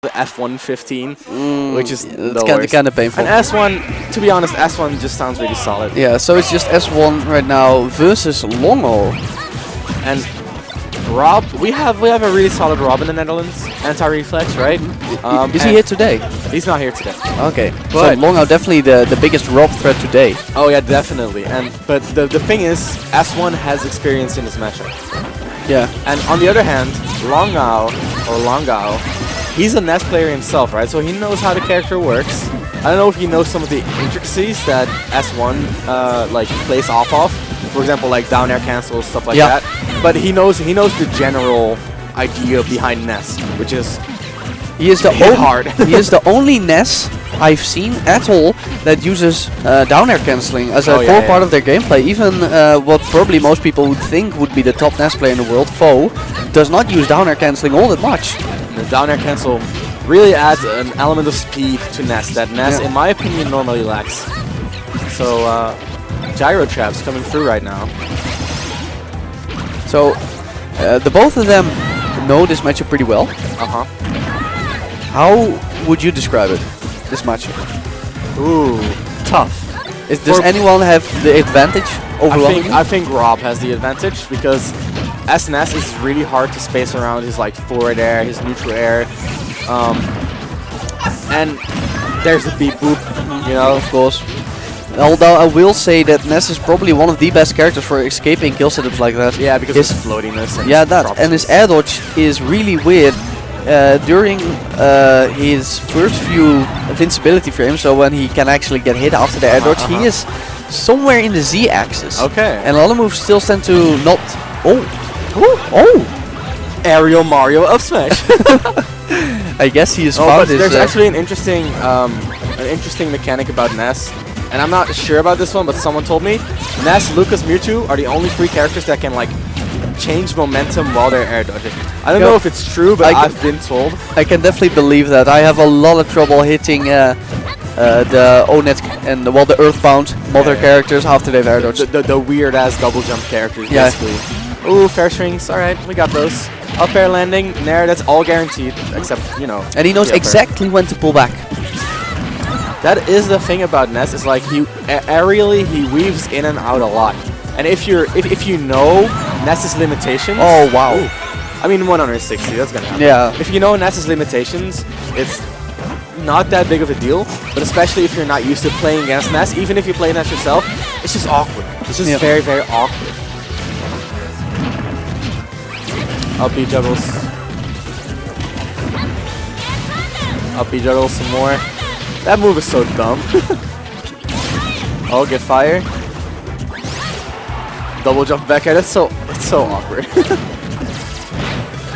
the F1-15, which is it's the kind of painful. And S1, to be honest, S1 just sounds really solid. Yeah, so it's just S1 right now versus LoNg0uw. And Rob, we have a really solid Rob in the Netherlands, anti-reflex, right? Is he here today? He's not here today. Okay, so But LoNg0uw definitely the biggest Rob threat today. Oh yeah, definitely. But the thing is, S1 has experience in this matchup. Yeah. And on the other hand, LoNg0uw, he's a Ness player himself, right? So he knows how the character works. I don't know if he knows some of the intricacies that S1 like plays off of. For example, like down air cancels, stuff like that. But he knows the general idea behind Ness, which is he is the only Ness I've seen at all that uses down air cancelling as a core part of their gameplay. Even what probably most people would think would be the top Ness player in the world, Foe, does not use down air cancelling all that much. The down air cancel really adds an element of speed to Ness that Ness, in my opinion, normally lacks. So gyro traps coming through right now. So the both of them know this matchup pretty well. How would you describe it? This matchup? Ooh, tough. Does anyone have the advantage over LoNg0uw? I think Rob has the advantage because as Ness is really hard to space around his like forward air, his neutral air, and there's a beep boop, you know, of course. Although I will say that Ness is probably one of the best characters for escaping kill setups like that. Yeah, because his floatiness. And and his air dodge is really weird. During his first few invincibility frames, so when he can actually get hit after the air dodge, he is somewhere in the Z-axis. Okay. And a lot of moves still tend to not... Aerial Mario up smash. I guess he is found his... There's actually an interesting mechanic about Ness. And I'm not sure about this one, but someone told me Ness, Lucas, Mewtwo are the only 3 characters that can like change momentum while they're air dodging. I don't know if it's true, but I've been told. I can definitely believe that. I have a lot of trouble hitting the O-net and the Earthbound mother characters after they've air dodged. The weird ass double jump characters, basically. Ooh, fair strings. Alright, we got those. Up air landing, nair, that's all guaranteed, except, you know. And he knows exactly when to pull back. That is the thing about Ness, is like aerially he weaves in and out a lot. And if you know Ness's limitations, oh wow. I mean 160, that's gonna happen. Yeah. If you know Ness's limitations, it's not that big of a deal, but especially if you're not used to playing against Ness, even if you play Ness yourself, it's just awkward. It's just very, very awkward. Up B juggles. Up B juggles some more. That move is so dumb. Oh, get fire. Double jump back air. It's so awkward.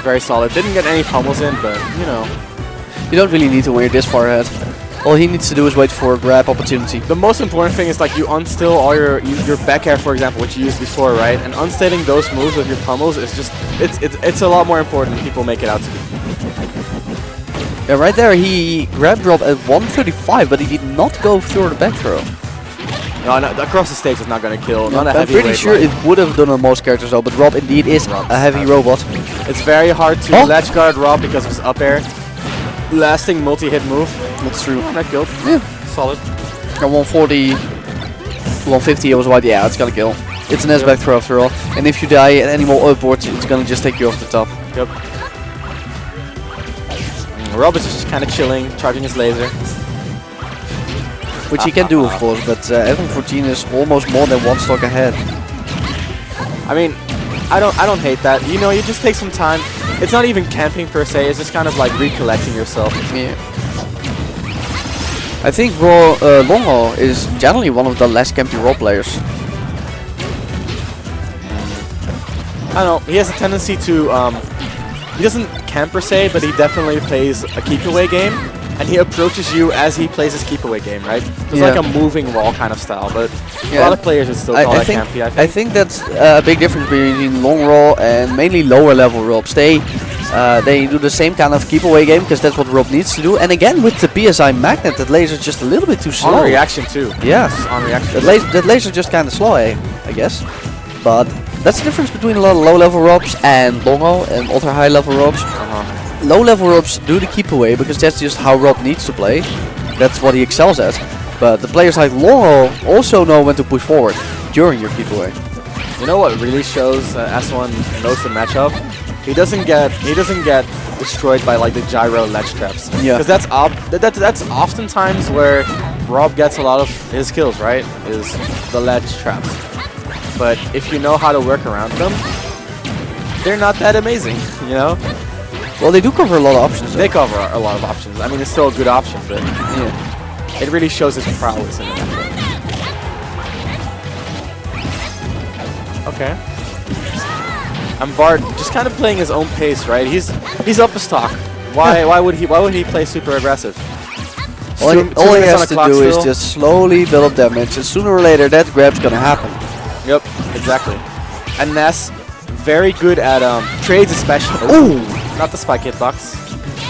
Very solid. Didn't get any pummels in, but you know. You don't really need to when you're this far ahead. All he needs to do is wait for a grab opportunity. The most important thing is like you unstill all your back air, for example, which you used before, right? And unstilling those moves with your pummels is just it's a lot more important than people make it out to be. Yeah, right there he grab drop at 135, but he did not go through the back throw. No, across the stage is not going to kill. No, I'm pretty sure it would have done on most characters though, but Rob indeed is a heavy robot. It's very hard to ledge guard Rob because of his up air. Lasting multi-hit move. That's true. That killed. Yeah. Solid. At 140, 150 it was wide. Yeah, it's going to kill. It's an S-back throw after all. And if you die at any more upwards, it's going to just take you off the top. Yep. Rob is just kind of chilling, charging his laser. Which he can do, of course, but S1-14 is almost more than one stock ahead. I mean, I don't hate that. You know, you just take some time. It's not even camping per se, it's just kind of like recollecting yourself. Yeah. I think LoNg0uw is generally one of the less campy role players. I don't know, he has a tendency to, he doesn't camp per se, but he definitely plays a keep away game. And he approaches you as he plays his keep away game, right? It's like a moving wall kind of style, but a lot of players would still call that campy, I think that's a big difference between LoNg0uw and mainly lower level Robs. They do the same kind of keep away game because that's what Rob needs to do. And again with the PSI magnet, that laser's just a little bit too slow. On reaction too. Yeah. On reaction. That laser's just kind of slow, I guess. But that's the difference between a lot of low level Robs and LoNg0uw and ultra high level Robs. low level Robs do the keep away because that's just how Rob needs to play. That's what he excels at. But the players like LoNg0uw also know when to push forward during your keep away. You know what really shows S1 knows the matchup? He doesn't get destroyed by like the gyro ledge traps. Yeah. Because that's oftentimes where Rob gets a lot of his kills, right? Is the ledge traps. But if you know how to work around them, they're not that amazing, you know? Well, they do cover a lot of options. They cover a lot of options. I mean, it's still a good option, but yeah, it really shows his prowess in the matchup. Okay. And Bard just kind of playing his own pace, right? He's up a stock. Why would he play super aggressive? All he has to do is just slowly build up damage, and sooner or later that grab's gonna happen. Yep, exactly. And Ness, very good at trades especially. Ooh! Not the spike hitbox.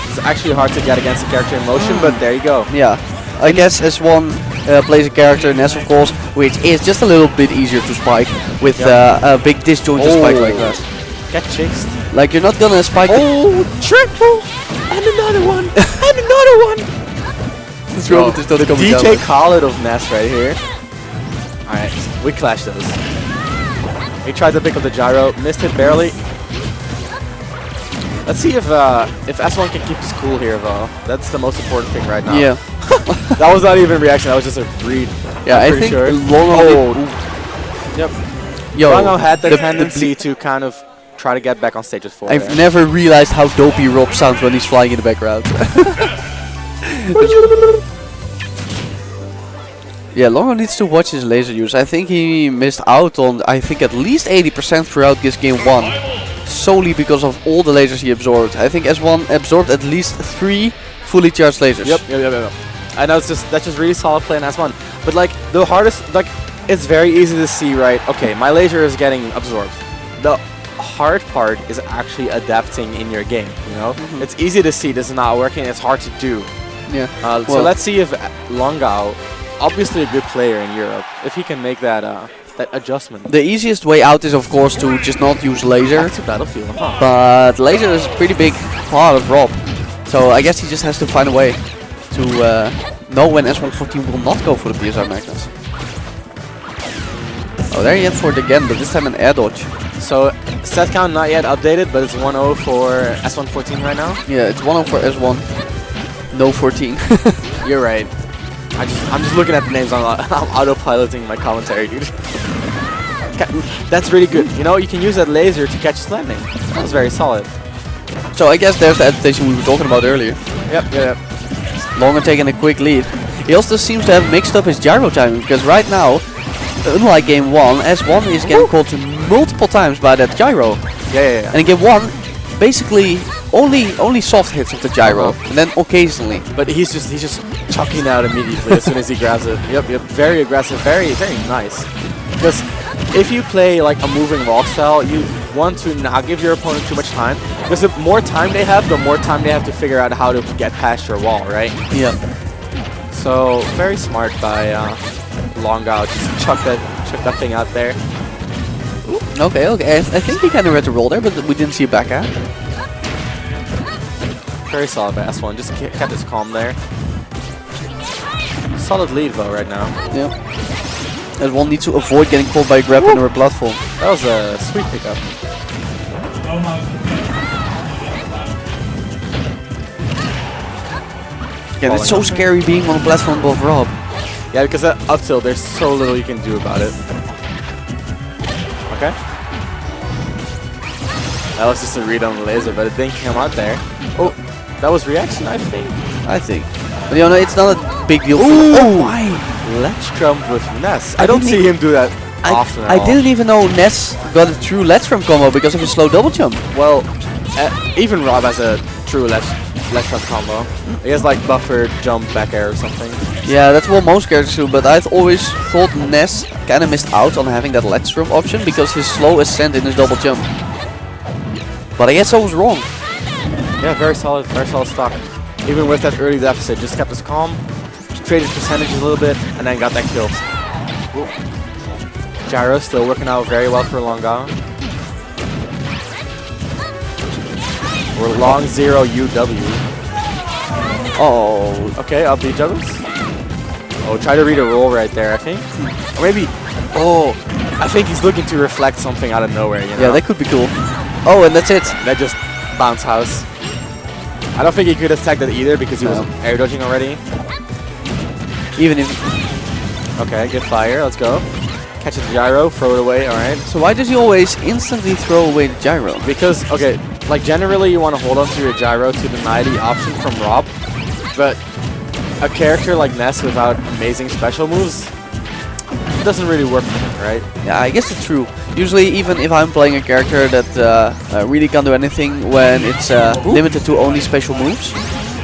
It's actually hard to get against a character in motion, but there you go. Yeah, I guess S1 plays a character, Ness of course, which is just a little bit easier to spike with a big disjointed spike like that. Get chased. Like you're not gonna spike. Oh, triple! And another one! And another one! This robot is not coming down. DJ Khaled of Ness right here. Alright, we clashed those. He tried to pick up the gyro, missed it barely. Let's see if S1 can keep his cool here, though. That's the most important thing right now. Yeah. That was not even a reaction, that was just a read. Yeah, I think LoNg0uw. Yep. Yo, LoNg0uw had the tendency to kind of try to get back on stage with 4. I've never realized how dopey Rob sounds when he's flying in the background. Yeah, LoNg0uw needs to watch his laser use. I think he missed out on, at least 80% throughout this game 1. Solely because of all the lasers he absorbed. I think S1 absorbed at least 3 fully charged lasers. Yep. And that's just really solid play in S1. But like the hardest, like it's very easy to see, right? Okay, my laser is getting absorbed. The hard part is actually adapting in your game. You know, it's easy to see this is not working. It's hard to do. Yeah. So let's see if LoNg0uw, obviously a good player in Europe, if he can make that that adjustment. The easiest way out is of course to just not use laser. Back to Battlefield, huh? But laser is a pretty big part of Rob. So I guess he just has to find a way to know when S1-14 will not go for the PSI magnets. Oh, there he went for it again, but this time an air dodge. So set count not yet updated, but it's 1-0 for S1-14 right now. Yeah, it's 1-0 for S1. No 14. You're right. I'm just looking at the names. I'm autopiloting my commentary, dude. That's really good. You know, you can use that laser to catch his landing. That was very solid. So I guess there's the adaptation we were talking about earlier. Yep. LoNg0uw taking a quick lead. He also seems to have mixed up his gyro timing, because right now, unlike game 1, S1 is getting called multiple times by that gyro. Yeah. And in game 1, basically only soft hits of the gyro, and then occasionally. But he's just chucking out immediately as soon as he grabs it. Yep. Very aggressive, very nice. Because if you play like a moving wall style, you want to not give your opponent too much time. Because the more time they have, the more time they have to figure out how to get past your wall, right? Yeah. So very smart by LoNg0uw. Just chuck that thing out there. Okay. I think he kind of read the roll there, but we didn't see a back out. Very solid by S1. Just kept his calm there. Solid lead though right now. Yeah. S1 needs to avoid getting caught by a grab on her platform. That was a sweet pickup. Yeah, it's so scary being on a platform above Rob. Yeah, because up tilt, there's so little you can do about it. Okay. That was just a read on the laser, but it didn't come out there. Oh, that was reaction, I think. But you know, it's not a big deal. Oh, why? Let's jump with Ness. I don't see him do that often at all. I didn't even know Ness got a true let's from combo because of his slow double jump. Well, even Rob has a true let's jump combo. He has like buffered jump back air or something. Yeah, that's what most characters do, but I've always thought Ness kind of missed out on having that let's jump option because his slow ascent in his double jump. But I guess I was wrong. Yeah, very solid stock. Even with that early deficit, just kept us calm, traded percentages a little bit, and then got that kill. Ooh. Gyro still working out very well for LoNg0uw. Or LoNg0uw. Oh. Okay, up B juggles. Oh, try to read a roll right there, I think. Or maybe, oh, I think he's looking to reflect something out of nowhere, you know? Yeah, that could be cool. Oh, and that's it. That just bounce house. I don't think he could have tagged that either because he was air dodging already. Even if... Okay, good fire, let's go. Catch the gyro, throw it away, alright. So why does he always instantly throw away the gyro? Because, okay, like generally you want to hold on to your gyro to deny the option from Rob, but a character like Ness without amazing special moves doesn't really work for him, right? Yeah, I guess it's true. Usually, even if I'm playing a character that really can't do anything when it's limited to only special moves,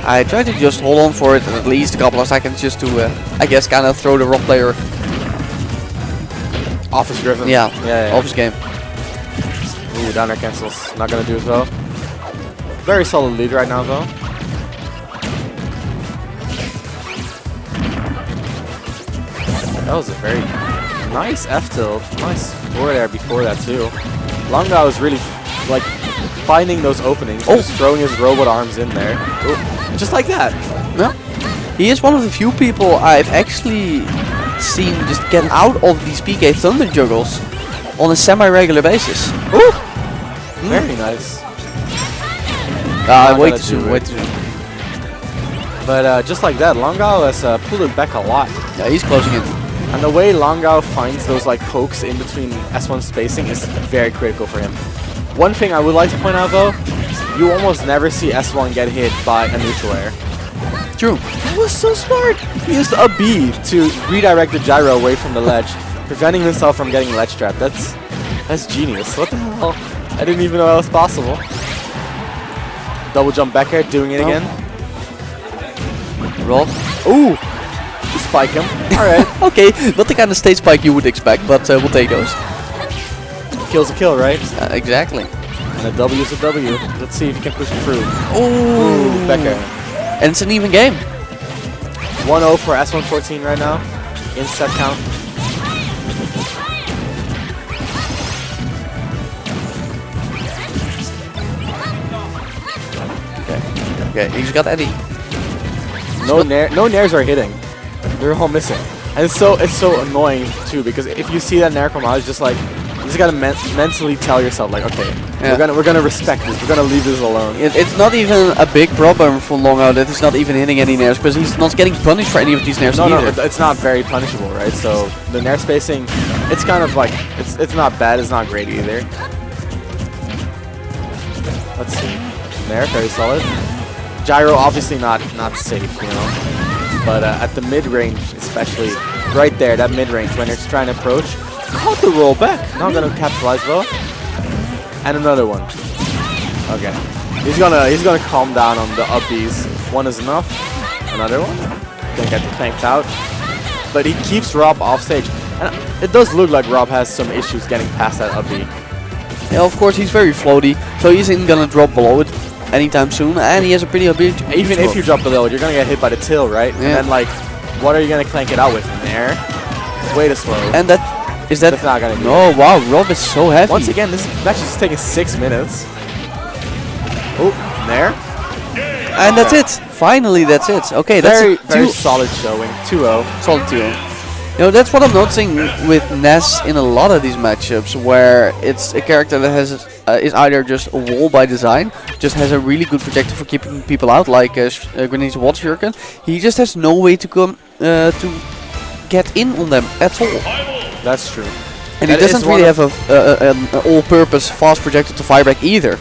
I try to just hold on for it at least a couple of seconds just to, I guess, kind of throw the Rock player off his rhythm. Yeah, yeah. off his game. Ooh, down air cancels. Not gonna do as well. Very solid lead right now, though. That was a very nice F-tilt. Nice forward air before that, too. LoNg0uw is really, like, finding those openings. Just throwing his robot arms in there. Ooh, just like that. Yeah. He is one of the few people I've actually seen just get out of these PK Thunder juggles on a semi-regular basis. Ooh! Very nice. Way too soon, way too soon. But just like that, LoNg0uw has pulled it back a lot. Yeah, he's closing in. And the way LoNg0uw finds those like pokes in between S1 spacing is very critical for him. One thing I would like to point out though, you almost never see S1 get hit by a neutral air. True. That was so smart. He used a B to redirect the gyro away from the ledge, preventing himself from getting ledge trapped. That's genius. What the hell? I didn't even know that was possible. Double jump back air, doing it again. Roll. Ooh! Spike him. Alright. Okay, not the kind of stage spike you would expect, but we'll take those. Kill's a kill, right? Exactly. And a W is a W. Let's see if you can push it through. Ooh! Back air. And it's an even game. 1-0 for S1-14 right now. In set count. Okay, he's got Eddie. No nairs are hitting. They're all missing. And it's so annoying too because if you see that nair come out, it's just like you just gotta mentally tell yourself like, okay, we're gonna respect this. We're gonna leave this alone. It's not even a big problem for LoNg0uw that he's not even hitting any nairs because he's not getting punished for any of these nairs either. No, it's not very punishable, right? So the nair spacing, it's kind of like it's not bad. It's not great either. Let's see. Nair, very solid. Gyro obviously not safe, you know. But at the mid-range, especially right there, that mid-range when it's trying to approach, caught the roll back. Not gonna capitalize though. And another one. Okay. He's gonna calm down on the up Bs. One is enough. Another one. Gonna get tanked out. But he keeps Rob off stage. And it does look like Rob has some issues getting past that up B. Yeah, of course he's very floaty, so he isn't gonna drop below it anytime soon, and he has a pretty ability. Even if you drop below it, you're gonna get hit by the tail, right? Yeah. And then like, what are you gonna clank it out with? In the air? It's way too slow. And that's not gonna do it. Wow, Rob is so heavy. Once again, this match is taking 6 minutes. Oh, there. And that's it. Finally, that's it. Okay, very solid showing. 2-0. Solid 2-0. You know, that's what I'm noticing with Ness in a lot of these matchups, where it's a character that has is either just a wall by design, just has a really good projector for keeping people out, like Grenade's Water Shuriken. He just has no way to come to get in on them at all. That's true. And he doesn't really have an all-purpose fast projector to fireback either.